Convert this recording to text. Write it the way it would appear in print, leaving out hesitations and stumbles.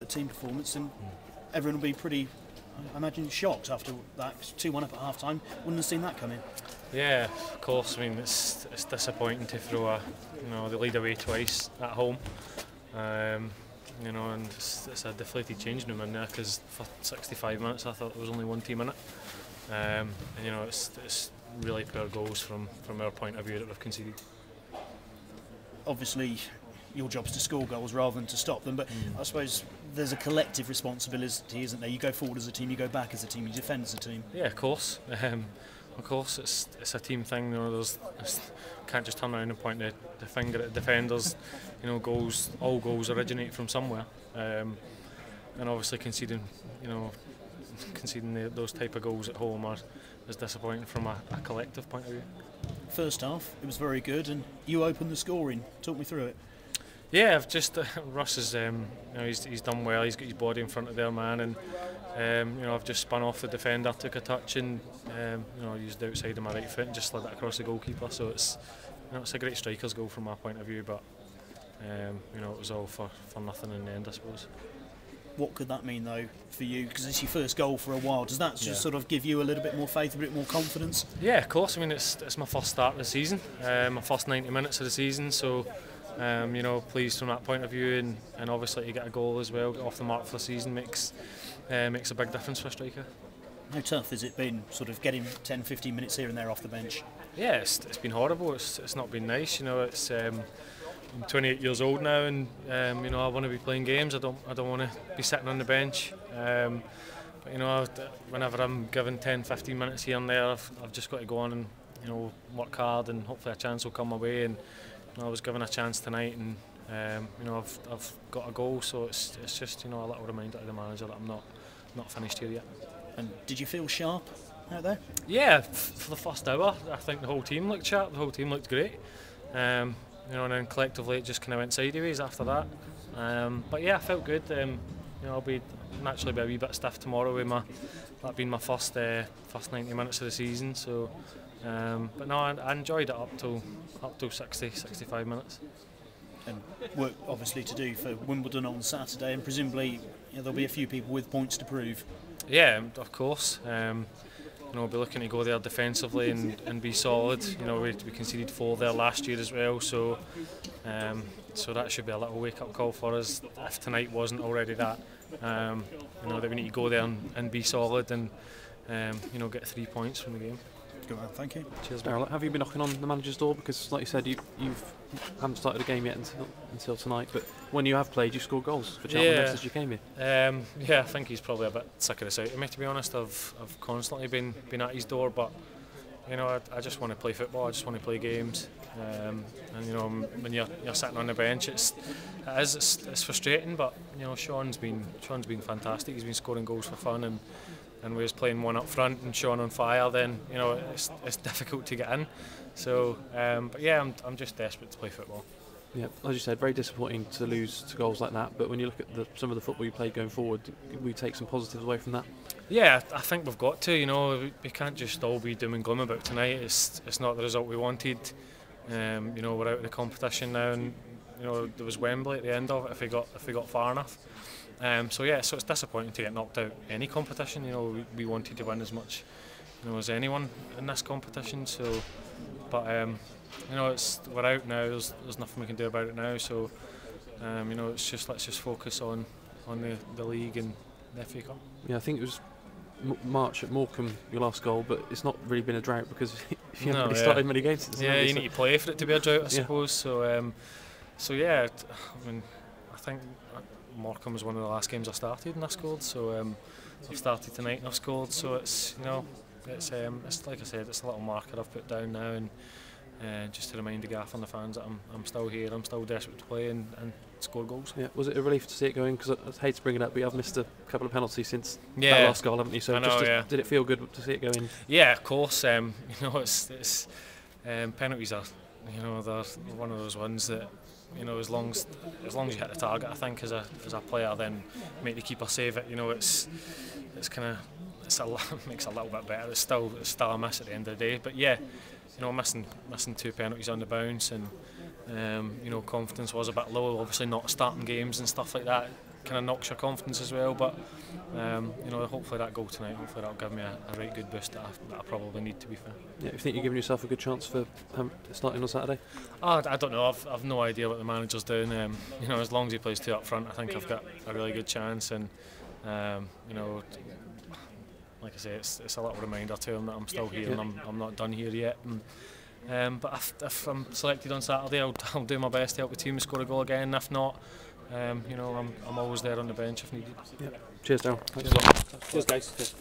team performance, and everyone will be pretty, I imagine, shocked after that. 2-1 up at half time. Wouldn't have seen that coming. Yeah, of course. I mean, it's disappointing to throw the lead away twice at home. And it's a deflated changing room in there, because for 65 minutes I thought there was only one team in it. It's really poor goals from our point of view that we've conceded. Obviously, your job is to score goals rather than to stop them, but I suppose there's a collective responsibility, isn't there? You go forward as a team, you go back as a team, you defend as a team. Yeah, of course. Of course, it's a team thing. Can't just turn around and point the finger at defenders. All goals originate from somewhere, and obviously conceding those type of goals at home is disappointing from a collective point of view. First half, it was very good, and you opened the scoring. Talk me through it. Yeah, I've just Russ is he's done well. He's got his body in front of their man, and I've just spun off the defender, took a touch, and used the outside of my right foot and just slid it across the goalkeeper. So it's a great striker's goal from my point of view, but it was all for nothing in the end, I suppose. What could that mean though for you? Because it's your first goal for a while. Does that just sort of give you a little bit more faith, a bit more confidence? Yeah, of course. I mean, it's my first start of the season, my first 90 minutes of the season. So pleased from that point of view, and obviously to get a goal as well, get off the mark for the season makes a big difference for a striker. How tough has it been, sort of getting 10-15 minutes here and there off the bench? Yeah, it's been horrible. It's not been nice. I'm 28 years old now, and I want to be playing games. I don't want to be sitting on the bench. But whenever I'm given 10-15 minutes here and there, I've just got to go on and work hard, and hopefully a chance will come my way. And I was given a chance tonight, and I've got a goal. So it's just a little reminder to the manager that I'm not finished here yet. And did you feel sharp out there? Yeah, for the first hour, I think the whole team looked sharp. The whole team looked great. And then collectively it just kind of went sideways after that. But yeah, I felt good. I'll naturally be a wee bit stiff tomorrow with that being my first 90 minutes of the season. So, but no, I enjoyed it up till 60-65 minutes. And work obviously to do for Wimbledon on Saturday, and presumably there'll be a few people with points to prove. Yeah, of course. We'll be looking to go there defensively and be solid. We conceded 4 there last year as well, so that should be a little wake-up call for us if tonight wasn't already that. That we need to go there and be solid and get 3 points from the game. Good man, thank you. Cheers, Darryl. Have you been knocking on the manager's door? Because, like you said, you haven't started a game yet until tonight. But when you have played, you scored goals for Cheltenham since you came here. Yeah, I think he's probably a bit sick of the sight of me, to be honest. I've constantly been at his door, but I just want to play football. I just want to play games. When you're sitting on the bench, it's frustrating. But Sean's been fantastic. He's been scoring goals for fun, and we was playing one up front and Sean on fire, then it's difficult to get in. So, but yeah, I'm just desperate to play football. Yeah, as you said, very disappointing to lose to goals like that. But when you look at some of the football you played going forward, we take some positives away from that. Yeah, I think we've got to. We can't just all be doom and gloom about tonight. It's not the result we wanted. We're out of the competition now, and there was Wembley at the end of it if we got far enough. So it's disappointing to get knocked out any competition. We wanted to win as much as anyone in this competition. So, but we're out now. There's nothing we can do about it now. So let's just focus on the league and the FA Cup. Yeah, I think it was March at Morecambe, your last goal, but it's not really been a drought because you haven't really started many games since. Yeah, you need to play for it to be a drought, I suppose. So, I mean, I think Morecambe was one of the last games I started and I scored. So I've started tonight and I've scored. So it's it's like I said, it's a little marker I've put down now, and just to remind the gaff and the fans that I'm still here, I'm still desperate to play and score goals. Yeah, was it a relief to see it going? Because I hate to bring it up, but you have missed a couple of penalties since that last goal, haven't you? So did it feel good to see it go in? Yeah, of course. It's penalties are they're one of those ones that as long as you hit the target, I think as a player, then make the keeper save it. It's kind of makes it a little bit better. It's still a miss at the end of the day, but yeah, missing 2 penalties on the bounce, and confidence was a bit low. Obviously, not starting games and stuff like that kind of knocks your confidence as well. But you know, hopefully that goal tonight, hopefully that'll give me a right good boost that I probably need, to be fair. Yeah, you think you're giving yourself a good chance for starting on Saturday? I don't know. I've no idea what the manager's doing. You know, as long as he plays 2 up front, I think I've got a really good chance. And you know, like I say, it's a little reminder to him that I'm still here and I'm not done here yet. And, but if I'm selected on Saturday, I'll do my best to help the team score a goal again. If not, you know, I'm always there on the bench if needed. Yeah. Cheers, Darryl. Thanks a lot. Cheers, guys.